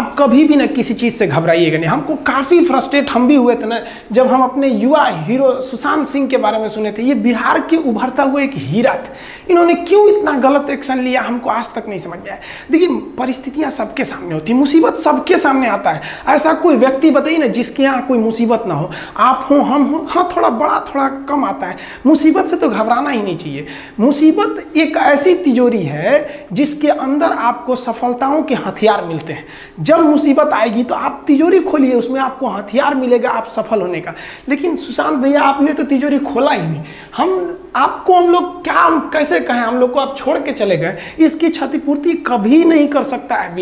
आप कभी भी ना किसी चीज़ से घबराइएगा नहीं। हमको काफ़ी फ्रस्ट्रेट हम भी हुए थे ना जब हम अपने युवा हीरो सुशांत सिंह के बारे में सुने थे। ये बिहार के उभरता हुआ एक हीरा थे, इन्होंने क्यों इतना गलत एक्शन लिया हमको आज तक नहीं समझ में आया। देखिए, परिस्थितियाँ सबके सामने होती, मुसीबत सबके सामने आता है। ऐसा कोई व्यक्ति बताइए ना जिसके यहाँ कोई मुसीबत ना हो, आप हो हम हो, हाँ थोड़ा बड़ा थोड़ा कम आता है। मुसीबत से तो घबराना ही नहीं चाहिए। मुसीबत एक ऐसी तिजोरी है जिसके अंदर आपको सफलताओं के हथियार मिलते हैं। जब मुसीबत आएगी तो आप तिजोरी खोलिए, उसमें आपको हथियार मिलेगा आप सफल होने का। लेकिन सुशांत भैया आपने तो तिजोरी खोला ही नहीं। हम लोग क्या कैसे कहें, हम लोग को आप छोड़ के चले गए। इसकी क्षतिपूर्ति कभी नहीं कर सकता है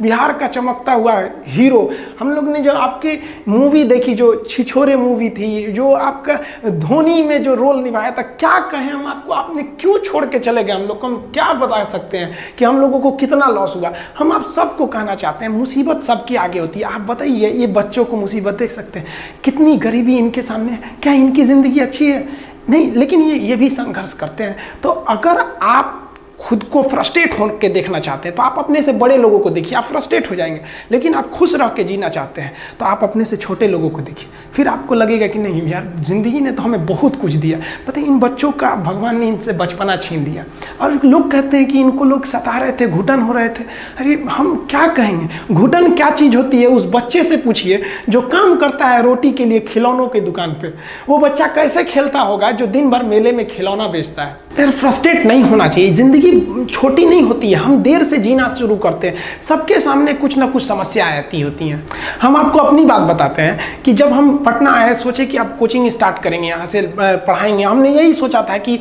बिहार का चमकता हुआ हीरो। हम लोग ने जो आपकी मूवी देखी, जो छिछोरे मूवी थी, जो आपका धोनी में जो रोल निभाया था, क्या कहें हम आपको, आपने क्यों छोड़ के चले गए हम लोग को। हम क्या बता सकते हैं कि हम लोगों को कितना लॉस हुआ। हम आप सबको कहना चाहते हैं मुसीबत सबकी आगे होती है। आप बताइए, ये बच्चों को मुसीबत देख सकते हैं, कितनी गरीबी इनके सामने है, क्या इनकी ज़िंदगी अच्छी है? नहीं, लेकिन ये भी संघर्ष करते हैं। तो अगर आप खुद को फ्रस्ट्रेट होकर देखना चाहते हैं तो आप अपने से बड़े लोगों को देखिए, आप फ्रस्ट्रेट हो जाएंगे। लेकिन आप खुश रह के जीना चाहते हैं तो आप अपने से छोटे लोगों को देखिए, फिर आपको लगेगा कि नहीं यार, ज़िंदगी ने तो हमें बहुत कुछ दिया। पता है, इन बच्चों का भगवान ने इनसे बचपना छीन लिया। और लोग कहते हैं कि इनको लोग सता रहे थे, घुटन हो रहे थे। अरे हम क्या कहेंगे, घुटन क्या चीज़ होती है? उस बच्चे से पूछिए जो काम करता है रोटी के लिए खिलौनों की दुकान पर। वो बच्चा कैसे खेलता होगा जो दिन भर मेले में खिलौना बेचता है। यार फ्रस्ट्रेट नहीं होना चाहिए। ज़िंदगी छोटी नहीं होती है, हम देर से जीना शुरू करते हैं। सबके सामने कुछ ना कुछ समस्याएं आती होती हैं। हम आपको अपनी बात बताते हैं कि जब हम पटना आए, सोचे कि अब कोचिंग स्टार्ट करेंगे, यहाँ से पढ़ाएंगे। हमने यही सोचा था कि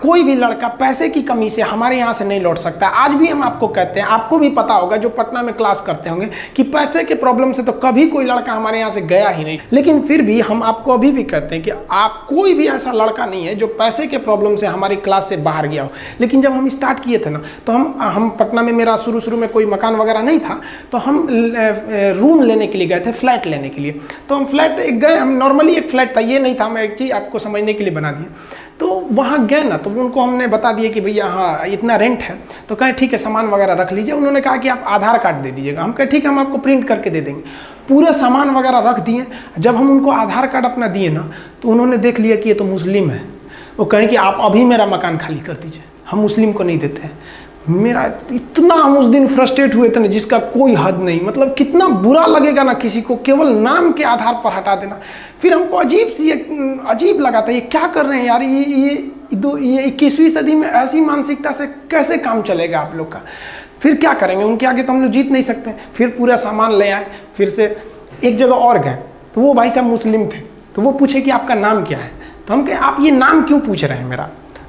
कोई भी लड़का पैसे की कमी से हमारे यहाँ से नहीं लौट सकता। आज भी हम आपको कहते हैं, आपको भी पता होगा जो पटना में क्लास करते होंगे, कि पैसे के प्रॉब्लम से तो कभी कोई लड़का हमारे यहाँ से गया ही नहीं। लेकिन फिर भी हम आपको अभी भी कहते हैं कि आप कोई भी ऐसा लड़का नहीं है जो पैसे के प्रॉब्लम से हमारी क्लास से बाहर गया हो। लेकिन जब हम स्टार्ट किए थे ना, तो हम पटना में, मेरा शुरू में कोई मकान वगैरह नहीं था, तो हम रूम लेने के लिए गए थे, फ्लैट लेने के लिए। तो हम फ्लैट गए, हम नॉर्मली एक फ्लैट था, ये नहीं था, मैं एक चीज़ आपको समझने के लिए बना दिया। तो वहाँ गए ना, तो उनको हमने बता दिया कि भैया हाँ इतना रेंट है। तो कहें ठीक है, सामान वगैरह रख लीजिए। उन्होंने कहा कि आप आधार कार्ड दे दीजिएगा। हम कहे ठीक है, हम आपको प्रिंट करके दे देंगे। पूरे सामान वगैरह रख दिए। जब हम उनको आधार कार्ड अपना दिए ना, तो उन्होंने देख लिया कि ये तो मुस्लिम है। वो कहें कि आप अभी मेरा मकान खाली कर दीजिए, हम मुस्लिम को नहीं देते हैं। मेरा इतना, हम उस दिन फ्रस्ट्रेट हुए थे ना जिसका कोई हद नहीं। मतलब कितना बुरा लगेगा ना किसी को केवल नाम के आधार पर हटा देना। फिर हमको अजीब लगा था, ये क्या कर रहे हैं यार, ये 21वीं सदी में ऐसी मानसिकता से कैसे काम चलेगा आप लोग का। फिर क्या करेंगे, उनके आगे तो हम लोग जीत नहीं सकते। फिर पूरा सामान ले आए। फिर से एक जगह और गए, तो वो भाई साहब मुस्लिम थे। तो वो पूछे कि आपका नाम क्या है। तो हम कहे आप ये नाम क्यों पूछ रहे हैं मेरा।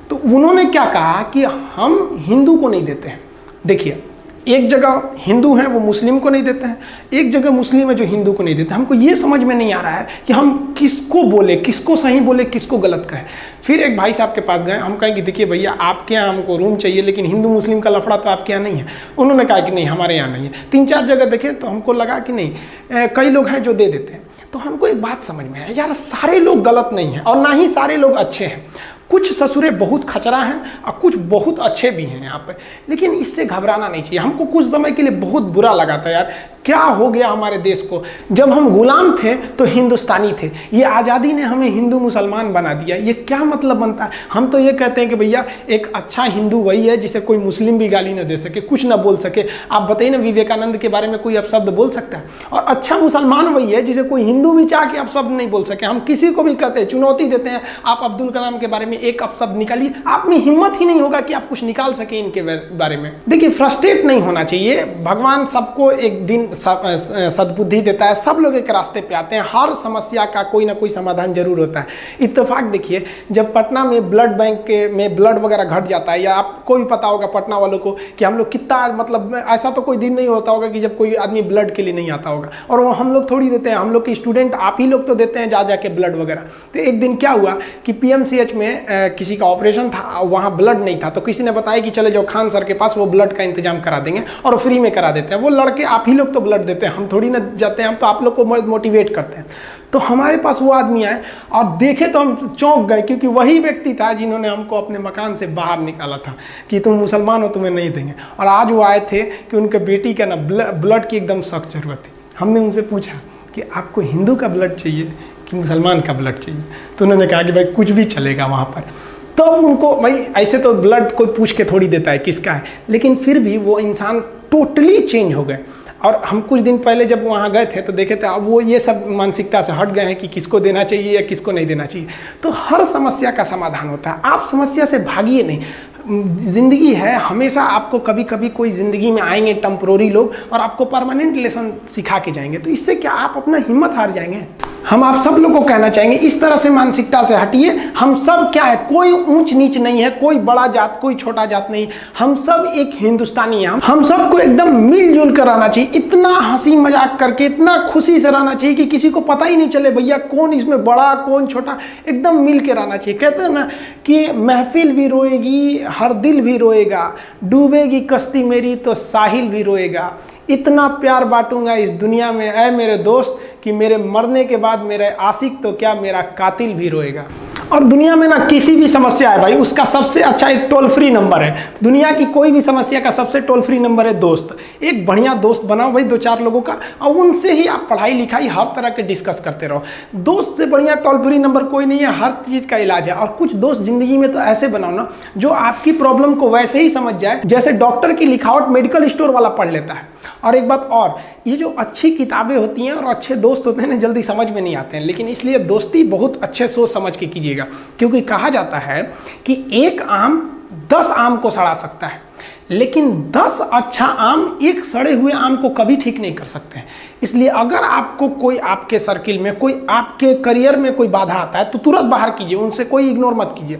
तो उन्होंने क्या कहा कि हम हिंदू को नहीं देते हैं। देखिए, एक जगह हिंदू हैं वो मुस्लिम को नहीं देते हैं, एक जगह मुस्लिम है जो हिंदू को नहीं देते। हमको ये समझ में नहीं आ रहा है कि हम किसको बोले, किसको सही बोले, किसको गलत कहें। फिर एक भाई साहब के पास गए, हम कहें कि देखिए भैया आपके यहाँ हमको रूम चाहिए, लेकिन हिंदू मुस्लिम का लफड़ा तो आपके यहाँ नहीं है। उन्होंने कहा कि नहीं हमारे यहाँ नहीं है। 3-4 जगह देखे तो हमको लगा कि नहीं, कई लोग हैं जो दे देते हैं। तो हमको एक बात समझ में आया, यार सारे लोग गलत नहीं हैं और ना ही सारे लोग अच्छे हैं। कुछ ससुरे बहुत खचरा हैं और कुछ बहुत अच्छे भी हैं यहाँ पे। लेकिन इससे घबराना नहीं चाहिए। हमको कुछ समय के लिए बहुत बुरा लगा था यार, क्या हो गया हमारे देश को। जब हम गुलाम थे तो हिंदुस्तानी थे, ये आज़ादी ने हमें हिंदू मुसलमान बना दिया। ये क्या मतलब बनता है। हम तो ये कहते हैं कि भैया एक अच्छा हिंदू वही है जिसे कोई मुस्लिम भी गाली ना दे सके, कुछ ना बोल सके। आप बताइए ना, विवेकानंद के बारे में कोई अपशब्द बोल सकता है। और अच्छा मुसलमान वही है जिसे कोई हिंदू भी चाह के अपशब्द नहीं बोल सके। हम किसी को भी कहते हैं, चुनौती देते हैं, आप अब्दुल कलाम के बारे में एक अपशब्द निकालिए, आप में हिम्मत ही नहीं होगा कि आप कुछ निकाल सके इनके बारे में। देखिए, फ्रस्ट्रेट नहीं होना चाहिए। भगवान सबको एक दिन सद्बुद्धि देता है, सब लोग एक रास्ते पे आते हैं। हर समस्या का कोई ना कोई समाधान जरूर होता है। इत्तेफाक देखिए, जब पटना में ब्लड बैंक में ब्लड वगैरह घट जाता है, या आपको भी पता होगा पटना वालों को कि हम लोग कितना, मतलब ऐसा तो कोई दिन नहीं होता होगा कि जब कोई आदमी ब्लड के लिए नहीं आता होगा। और वो हम लोग थोड़ी देते हैं, हम लोग के स्टूडेंट आप ही लोग तो देते हैं जा जाके ब्लड वगैरह। तो एक दिन क्या हुआ कि PMCH में किसी का ऑपरेशन था, वहाँ ब्लड नहीं था। तो किसी ने बताया कि चले जाओ खान सर के पास, वो ब्लड का इंतजाम करा देंगे और फ्री में करा देते हैं। वो लड़के आप ही लोग तो ब्लड देते हैं, हम थोड़ी ना जाते हैं, हम तो आप लोग को मोटिवेट करते हैं। तो हमारे पास वो आदमी आए और देखे तो हम चौंक गए, क्योंकि वही व्यक्ति था जिन्होंने हमको अपने मकान से बाहर निकाला था कि तुम मुसलमान हो, तुम्हें नहीं देंगे। और आज वो आए थे कि उनके बेटी का ना ब्लड की एकदम सख्त ज़रूरत थी। हमने उनसे पूछा कि आपको हिंदू का ब्लड चाहिए कि मुसलमान का ब्लड चाहिए? तो उन्होंने कहा कि भाई कुछ भी चलेगा वहाँ पर। तो उनको भाई ऐसे तो ब्लड कोई पूछ के थोड़ी देता है किसका है, लेकिन फिर भी वो इंसान टोटली चेंज हो गए। और हम कुछ दिन पहले जब वहाँ गए थे तो देखे थे अब वो ये सब मानसिकता से हट गए हैं कि किसको देना चाहिए या किसको नहीं देना चाहिए। तो हर समस्या का समाधान होता है, आप समस्या से भागिए नहीं। ज़िंदगी है, हमेशा आपको कभी कभी कोई ज़िंदगी में आएंगे टेम्प्रोरी लोग और आपको परमानेंट लेसन सिखा के जाएंगे। तो इससे क्या आप अपना हिम्मत हार जाएंगे? हम आप सब लोगों को कहना चाहेंगे इस तरह से मानसिकता से हटिए। हम सब क्या है, कोई ऊंच नीच नहीं है, कोई बड़ा जात कोई छोटा जात नहीं, हम सब एक हिंदुस्तानी हैं। हम सबको एकदम मिलजुल कर रहना चाहिए, इतना हंसी मजाक करके, इतना खुशी से रहना चाहिए कि किसी को पता ही नहीं चले भैया कौन इसमें बड़ा कौन छोटा, एकदम मिल के रहना चाहिए। कहते हैं ना कि महफिल भी रोएगी, हर दिल भी रोएगा, डूबेगी कश्ती मेरी तो साहिल भी रोएगा। इतना प्यार बांटूंगा इस दुनिया में ऐ मेरे दोस्त कि मेरे मरने के बाद मेरे आशिक तो क्या मेरा कातिल भी रोएगा। और दुनिया में ना किसी भी समस्या है भाई, उसका सबसे अच्छा एक टोल फ्री नंबर है। दुनिया की कोई भी समस्या का सबसे टोल फ्री नंबर है दोस्त। एक बढ़िया दोस्त बनाओ भाई, 2-4 लोगों का, और उनसे ही आप पढ़ाई लिखाई हर तरह के डिस्कस करते रहो। दोस्त से बढ़िया टोल फ्री नंबर कोई नहीं है, हर चीज़ का इलाज है। और कुछ दोस्त जिंदगी में तो ऐसे बनाओ ना जो आपकी प्रॉब्लम को वैसे ही समझ जाए जैसे डॉक्टर की लिखावट मेडिकल स्टोर वाला पढ़ लेता है। और एक बात और, ये जो अच्छी किताबें होती हैं और अच्छे दोस्त होते हैं ना, जल्दी समझ में नहीं आते हैं, लेकिन इसलिए दोस्ती बहुत अच्छे सोच समझ के कीजिएगा। क्योंकि कहा जाता है कि एक आम 10 आम को सड़ा सकता है, लेकिन 10 अच्छा आम एक सड़े हुए आम को कभी ठीक नहीं कर सकते हैं। इसलिए अगर आपको कोई आपके सर्किल में, कोई आपके करियर में कोई बाधा आता है तो तुरंत बाहर कीजिए, उनसे कोई इग्नोर मत कीजिए।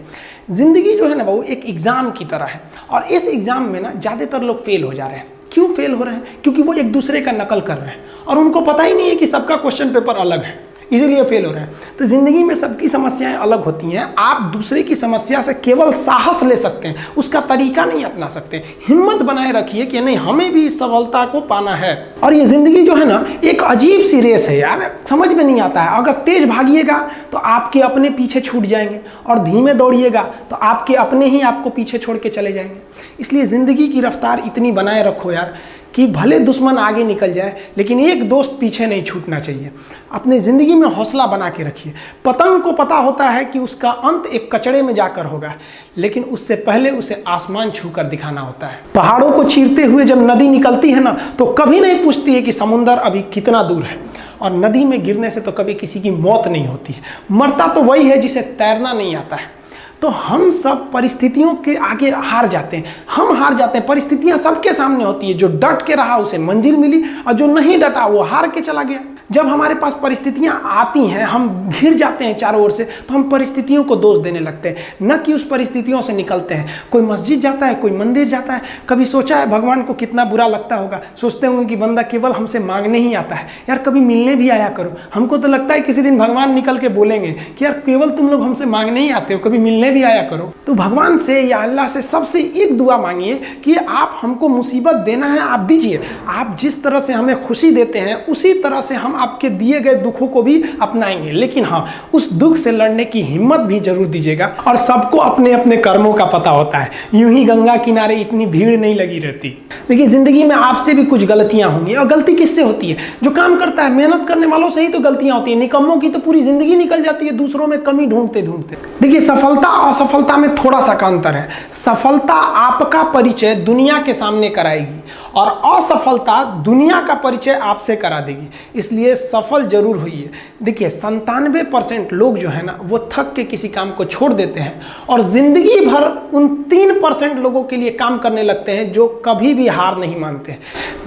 जिंदगी जो है ना वो एक एग्जाम की तरह है, और इस एग्जाम में ना ज़्यादातर लोग फेल हो जा रहे हैं। क्यों फेल हो रहे हैं? क्योंकि वो एक दूसरे का नकल कर रहे हैं और उनको पता ही नहीं है कि सबका क्वेश्चन पेपर अलग है, इसीलिए फेल हो रहे हैं। तो जिंदगी में सबकी समस्याएं अलग होती हैं। आप दूसरे की समस्या से केवल साहस ले सकते हैं, उसका तरीका नहीं अपना सकते। हिम्मत बनाए रखिए कि नहीं, हमें भी इस सफलता को पाना है। और ये जिंदगी जो है ना एक अजीब सी रेस है यार, समझ में नहीं आता है। अगर तेज भागिएगा तो आपके अपने पीछे छूट जाएंगे, और धीमे दौड़िएगा तो आपके अपने ही आपको पीछे छोड़ के चले जाएंगे। इसलिए जिंदगी की रफ्तार इतनी बनाए रखो यार कि भले दुश्मन आगे निकल जाए लेकिन एक दोस्त पीछे नहीं छूटना चाहिए। अपने ज़िंदगी में हौसला बना के रखिए। पतंग को पता होता है कि उसका अंत एक कचड़े में जाकर होगा, लेकिन उससे पहले उसे आसमान छूकर दिखाना होता है। पहाड़ों को चीरते हुए जब नदी निकलती है ना तो कभी नहीं पूछती है कि समुंदर अभी कितना दूर है, और नदी में गिरने से तो कभी किसी की मौत नहीं होती है। मरता तो वही है जिसे तैरना नहीं आता है। तो हम सब परिस्थितियों के आगे हार जाते हैं, हम हार जाते हैं। परिस्थितियां सबके सामने होती है, जो डट के रहा उसे मंजिल मिली, और जो नहीं डटा वो हार के चला गया। जब हमारे पास परिस्थितियां आती हैं, हम घिर जाते हैं चारों ओर से, तो हम परिस्थितियों को दोष देने लगते हैं, न कि उस परिस्थितियों से निकलते हैं। कोई मस्जिद जाता है, कोई मंदिर जाता है, कभी सोचा है भगवान को कितना बुरा लगता होगा? सोचते होंगे कि बंदा केवल हमसे मांगने ही आता है। यार कभी मिलने भी आया करो। हमको तो लगता है किसी दिन भगवान निकल के बोलेंगे कि यार केवल तुम लोग हमसे मांगने ही आते हो, कभी मिलने भी आया करो। तो भगवान से या अल्लाह से सबसे एक दुआ मांगिए कि आप हमको मुसीबत देना है आप दीजिए। आप जिस तरह से हमें खुशी देते हैं उसी तरह से हम आपके दिए गए दुखों को भी अपनाएंगे, लेकिन हाँ उस दुख से लड़ने की हिम्मत भी जरूर दीजिएगा। और सबको अपने अपने कर्मों का पता होता है, यूं ही गंगा किनारे इतनी भीड़ नहीं लगी रहती। देखिए जिंदगी में आपसे भी कुछ गलतियां होंगी, और गलती किससे होती है? जो काम करता है, मेहनत करने वालों से ही तो गलतियां होती है। निकम्मों की तो पूरी जिंदगी निकल जाती है दूसरों में कमी ढूंढते ढूंढते। देखिए सफलता और असफलता में थोड़ा सा का अंतर है। सफलता आपका परिचय दुनिया के सामने कराएगी, और असफलता दुनिया का परिचय आपसे करा देगी। इसलिए सफल जरूर होइए। देखिए 97% लोग जो है ना वो थक के किसी काम को छोड़ देते हैं, और जिंदगी भर उन 3% लोगों के लिए काम करने लगते हैं जो कभी भी हार नहीं मानते।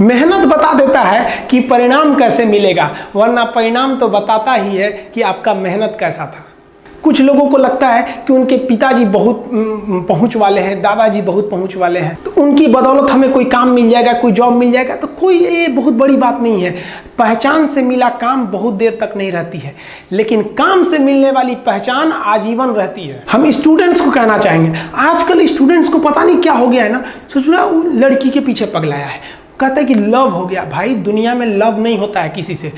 मेहनत बता देता है कि परिणाम कैसे मिलेगा, वरना परिणाम तो बताता ही है कि आपका मेहनत कैसा था। कुछ लोगों को लगता है कि उनके पिताजी बहुत पहुंच वाले हैं, दादाजी बहुत पहुंच वाले हैं, तो उनकी बदौलत हमें कोई काम मिल जाएगा, कोई जॉब मिल जाएगा। तो कोई ये बहुत बड़ी बात नहीं है। पहचान से मिला काम बहुत देर तक नहीं रहती है, लेकिन काम से मिलने वाली पहचान आजीवन रहती है। हम स्टूडेंट्स को कहना चाहेंगे, आजकल स्टूडेंट्स को पता नहीं क्या हो गया है ना, सोच रहा वो लड़की के पीछे पगलाया है, कहता है कि लव हो गया। भाई दुनिया में लव नहीं होता है किसी से,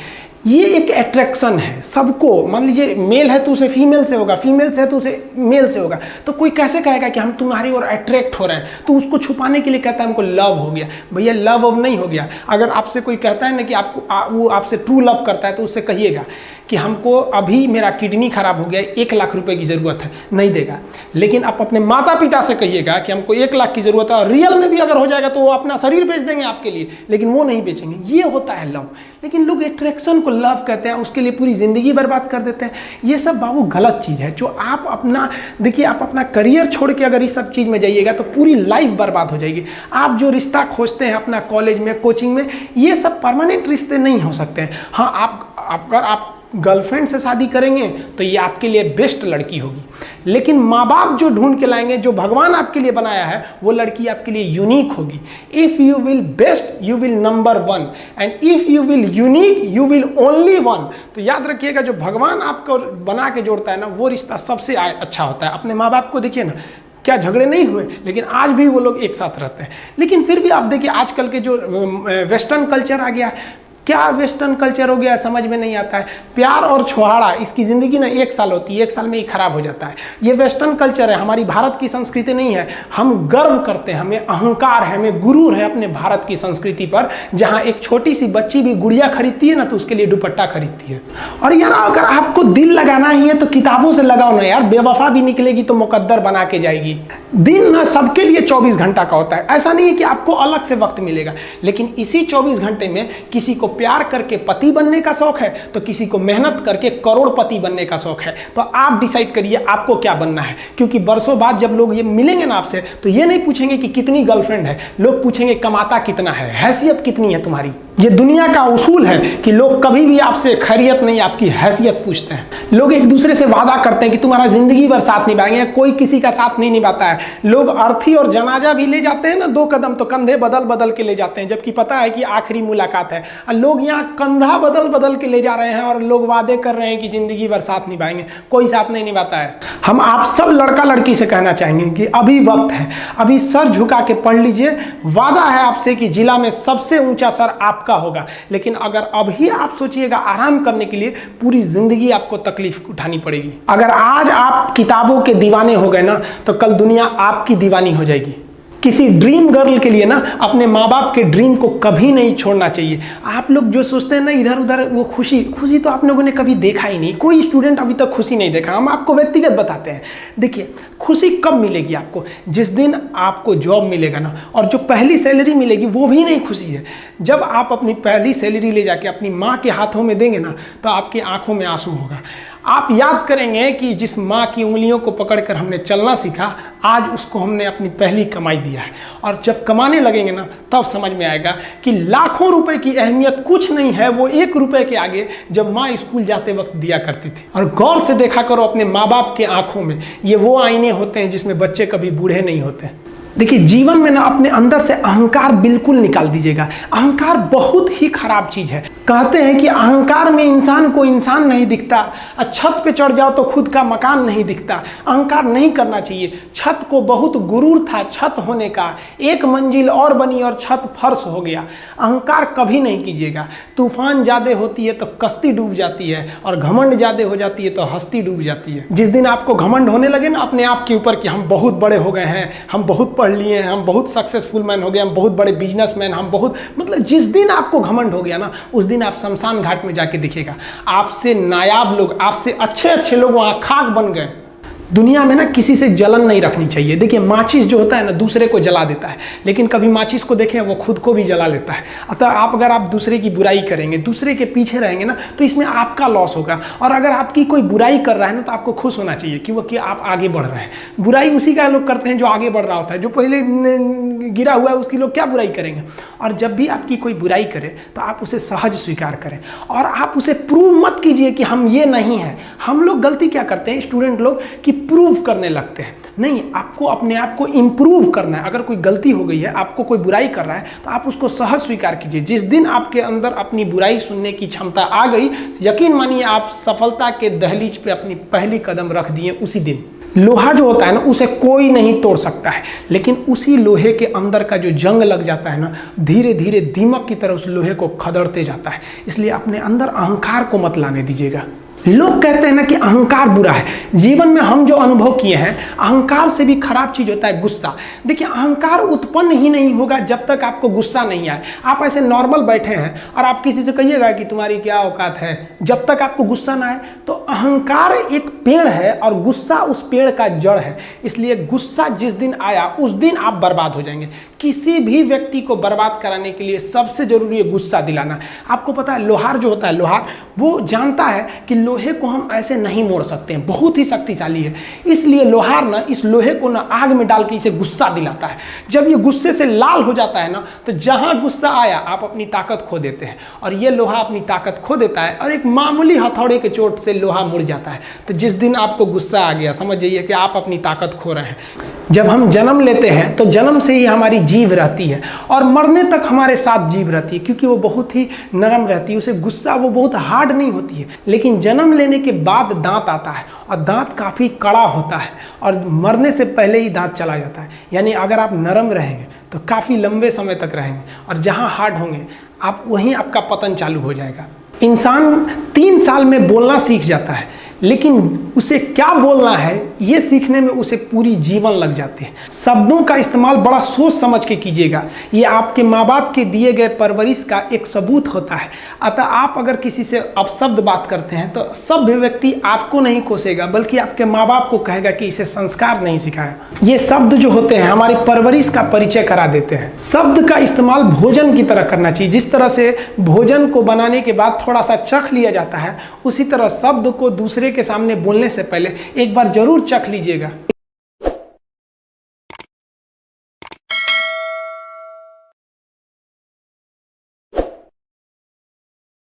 ये एक अट्रैक्शन है सबको। मान लीजिए मेल है तो उसे फीमेल से होगा, फीमेल से है तो उसे मेल से होगा। तो कोई कैसे कहेगा कि हम तुम्हारी ओर अट्रैक्ट हो रहे हैं? तो उसको छुपाने के लिए कहता है हमको लव हो गया। भैया लव अब नहीं हो गया। अगर आपसे कोई कहता है ना कि आपको वो आपसे ट्रू लव करता है तो उससे कहिएगा कि हमको अभी मेरा किडनी खराब हो गया, 1 लाख रुपए की ज़रूरत है, नहीं देगा। लेकिन आप अपने माता पिता से कहिएगा कि हमको 1 लाख की ज़रूरत है, और रियल में भी अगर हो जाएगा तो वो अपना शरीर बेच देंगे आपके लिए, लेकिन वो नहीं बेचेंगे। ये होता है लव। लेकिन लोग अट्रैक्शन को लव कहते हैं, उसके लिए पूरी ज़िंदगी बर्बाद कर देते हैं। ये सब बाबू गलत चीज़ है। जो आप अपना देखिए, आप अपना करियर छोड़ के अगर इस सब चीज़ में जाइएगा तो पूरी लाइफ बर्बाद हो जाएगी। आप जो रिश्ता खोजते हैं अपना कॉलेज में, कोचिंग में, ये सब परमानेंट रिश्ते नहीं हो सकते हैं। हाँ, अगर आप गर्लफ्रेंड से शादी करेंगे तो ये आपके लिए बेस्ट लड़की होगी, लेकिन माँ बाप जो ढूंढ के लाएंगे, जो भगवान आपके लिए बनाया है, वो लड़की आपके लिए यूनिक होगी। If you will best you will number 1, and if you will unique you will only 1। तो याद रखिएगा, जो भगवान आपको बना के जोड़ता है ना, वो रिश्ता सबसे अच्छा होता है। अपने माँ बाप को देखिए ना, क्या झगड़े नहीं हुए, लेकिन आज भी वो लोग एक साथ रहते हैं। लेकिन फिर भी आप देखिए आजकल के जो वेस्टर्न कल्चर आ गया है, क्या वेस्टर्न कल्चर हो गया समझ में नहीं आता है। प्यार और छोहाड़ा, इसकी ज़िंदगी ना 1 साल होती है, 1 साल में ही खराब हो जाता है। ये वेस्टर्न कल्चर है, हमारी भारत की संस्कृति नहीं है। हम गर्व करते हैं, हमें अहंकार है, हमें गुरूर है अपने भारत की संस्कृति पर। जहाँ एक छोटी सी बच्ची भी गुड़िया खरीदती है ना, तो उसके लिए दुपट्टा खरीदती है। और यार अगर आपको दिल लगाना ही है तो किताबों से लगाओ ना यार। बेवफा भी निकलेगी तो मुकद्दर बना के जाएगी। दिन ना सबके लिए 24 घंटा का होता है। ऐसा नहीं है कि आपको अलग से वक्त मिलेगा, लेकिन इसी 24 घंटे में किसी को प्यार करके पति बनने का शौक है, तो किसी को मेहनत करके करोड़पति बनने का शौक है। तो आप डिसाइड करिए आपको क्या बनना है। क्योंकि बरसों बाद जब लोग ये मिलेंगे ना आपसे, तो ये नहीं पूछेंगे कि कितनी गर्लफ्रेंड है, लोग पूछेंगे कमाता कितना है, हैसियत कितनी है तुम्हारी। ये दुनिया का उसूल है कि लोग कभी भी आपसे खैरियत नहीं, आपकी हैसियत पूछते हैं। लोग एक दूसरे से वादा करते हैं कि तुम्हारा जिंदगी भर साथ निभाएंगे, कोई किसी का साथ नहीं निभाता है। लोग अर्थी और जनाजा भी ले जाते हैं ना 2 कदम, तो कंधे बदल बदल के ले जाते हैं, जबकि पता है कि आखिरी मुलाकात है। और लोग यहाँ कंधा बदल बदल के ले जा रहे हैं और लोग वादे कर रहे हैं कि जिंदगी भर साथ निभाएंगे, कोई साथ नहीं निभाता है। हम आप सब लड़का लड़की से कहना चाहेंगे कि अभी वक्त है, अभी सर झुका के पढ़ लीजिए। वादा है आपसे कि जिला में सबसे ऊंचा सर आपका होगा। लेकिन अगर अभी आप सोचिएगा आराम करने के लिए, पूरी जिंदगी आपको तकलीफ उठानी पड़ेगी। अगर आज आप किताबों के दीवाने हो गए ना, तो कल दुनिया आपकी दीवानी हो जाएगी। किसी ड्रीम गर्ल के लिए ना अपने माँ बाप के ड्रीम को कभी नहीं छोड़ना चाहिए। आप लोग जो सोचते हैं ना इधर उधर, वो खुशी तो आप लोगों ने कभी देखा ही नहीं। कोई स्टूडेंट अभी तक खुशी नहीं देखा। हम आपको व्यक्तिगत बताते हैं। देखिए खुशी कब मिलेगी आपको? जिस दिन आपको जॉब मिलेगा ना, और जो पहली सैलरी मिलेगी वो भी नहीं खुशी है। जब आप अपनी पहली सैलरी ले जाके अपनी माँ के हाथों में देंगे ना, तो आपकी आंखों में आंसू होगा। आप याद करेंगे कि जिस माँ की उंगलियों को पकड़कर हमने चलना सीखा, आज उसको हमने अपनी पहली कमाई दिया है। और जब कमाने लगेंगे ना, तब समझ में आएगा कि लाखों रुपए की अहमियत कुछ नहीं है, वो 1 रुपए के आगे जब माँ स्कूल जाते वक्त दिया करती थी। और गौर से देखा करो अपने माँ बाप के आंखों में, ये वो आईने होते हैं जिसमें बच्चे कभी बूढ़े नहीं होते। देखिए जीवन में ना अपने अंदर से अहंकार बिल्कुल निकाल दीजिएगा। अहंकार बहुत ही खराब चीज है। कहते हैं कि अहंकार में इंसान को इंसान नहीं दिखता, छत पे चढ़ जाओ तो खुद का मकान नहीं दिखता। अहंकार नहीं करना चाहिए। छत को बहुत गुरूर था छत होने का, 1 मंजिल और बनी और छत फर्श हो गया। अहंकार कभी नहीं कीजिएगा। तूफान ज्यादा होती है तो कश्ती डूब जाती है, और घमंड ज्यादा हो जाती है तो हस्ती डूब जाती है। जिस दिन आपको घमंड होने लगे ना अपने आप के ऊपर कि हम बहुत बड़े हो गए हैं, हम बहुत पढ़ लिए हैं, हम बहुत सक्सेसफुल मैन हो गए, हम बहुत बड़े बिजनेसमैन, हम बहुत, मतलब जिस दिन आपको घमंड हो गया ना, उस दिन आप शमशान घाट में जाके देखिएगा, आपसे नायाब लोग, आपसे अच्छे लोग वहां खाक बन गए। दुनिया में ना किसी से जलन नहीं रखनी चाहिए। देखिए माचिस जो होता है ना दूसरे को जला देता है, लेकिन कभी माचिस को देखें वो खुद को भी जला लेता है। अतः अगर आप दूसरे की बुराई करेंगे, दूसरे के पीछे रहेंगे ना, तो इसमें आपका लॉस होगा। और अगर आपकी कोई बुराई कर रहा है ना, तो आपको खुश होना चाहिए कि आप आगे बढ़ रहे हैं। बुराई उसी का लोग करते हैं जो आगे बढ़ रहा होता है। जो पहले गिरा हुआ है उसकी लोग क्या बुराई करेंगे। और जब भी आपकी कोई बुराई करे तो आप उसे सहज स्वीकार करें, और आप उसे प्रूव मत कीजिए कि हम ये नहीं हैं। हम लोग गलती क्या करते हैं स्टूडेंट लोग, कि प्रूव करने लगते हैं। नहीं, आपको अपने आप को इंप्रूव करना है। अगर कोई गलती हो गई है, आपको कोई बुराई कर रहा है, तो आप उसको सहज स्वीकार कीजिए। जिस दिन आपके अंदर अपनी बुराई सुनने की क्षमता आ गई, यकीन मानिए आप सफलता के दहलीज पे अपनी पहली कदम रख दिए उसी दिन। लोहा जो होता है ना उसे कोई नहीं तोड़ सकता है, लेकिन उसी लोहे के अंदर का जो जंग लग जाता है ना, धीरे धीरे दीमक की तरह उस लोहे को खदड़ते जाता है। इसलिए अपने अंदर अहंकार को मत लाने दीजिएगा। लोग कहते हैं ना कि अहंकार बुरा है। जीवन में हम जो अनुभव किए हैं, अहंकार से भी खराब चीज होता है गुस्सा। देखिए, अहंकार उत्पन्न ही नहीं होगा जब तक आपको गुस्सा नहीं आए। आप ऐसे नॉर्मल बैठे हैं और आप किसी से कहिएगा कि तुम्हारी क्या औकात है, जब तक आपको गुस्सा ना आए। तो अहंकार एक पेड़ है और गुस्सा उस पेड़ का जड़ है। इसलिए गुस्सा जिस दिन आया उस दिन आप बर्बाद हो जाएंगे। किसी भी व्यक्ति को बर्बाद कराने के लिए सबसे जरूरी है गुस्सा दिलाना। आपको पता है, लोहार जो होता है, लोहार वो जानता है कि लोहे को हम ऐसे नहीं मोड़ सकते हैं, बहुत ही शक्तिशाली है। इसलिए लोहार ना इस लोहे को ना आग में डाल के इसे गुस्सा दिलाता है। जब ये गुस्से से लाल हो जाता है ना, तो जहां गुस्सा आया आप अपनी ताकत खो देते हैं, और ये लोहा अपनी ताकत खो देता है और एक मामूली हथौड़े के चोट से लोहा मुड़ जाता है। तो जिस दिन आपको गुस्सा आ गया, समझ जाइए कि आप अपनी ताकत खो रहे हैं। जब हम जन्म लेते हैं तो जन्म से ही हमारी जीभ रहती है और मरने तक हमारे साथ जीभ रहती है, क्योंकि वो बहुत ही नरम रहती है, उसे गुस्सा वो बहुत हार्ड नहीं होती है। लेकिन जन्म लेने के बाद दांत आता है और दांत काफ़ी कड़ा होता है और मरने से पहले ही दांत चला जाता है। यानी अगर आप नरम रहेंगे तो काफ़ी लंबे समय तक रहेंगे, और जहाँ हार्ड होंगे आप वहीं आपका पतन चालू हो जाएगा। इंसान 3 साल में बोलना सीख जाता है, लेकिन उसे क्या बोलना है ये सीखने में उसे पूरी जीवन लग जाते हैं। शब्दों का इस्तेमाल बड़ा सोच समझ के कीजिएगा। ये आपके माँ बाप के दिए गए परवरिश का एक सबूत होता है। अतः आप अगर किसी से अपशब्द बात करते हैं तो सभ्य व्यक्ति आपको नहीं कोसेगा, बल्कि आपके माँ बाप को कहेगा कि इसे संस्कार नहीं सिखाया। ये शब्द जो होते हैं हमारी परवरिश का परिचय करा देते हैं। शब्द का इस्तेमाल भोजन की तरह करना चाहिए। जिस तरह से भोजन को बनाने के बाद थोड़ा सा चख लिया जाता है, उसी तरह शब्द को दूसरे के सामने बोलने से पहले एक बार जरूर चख लीजिएगा।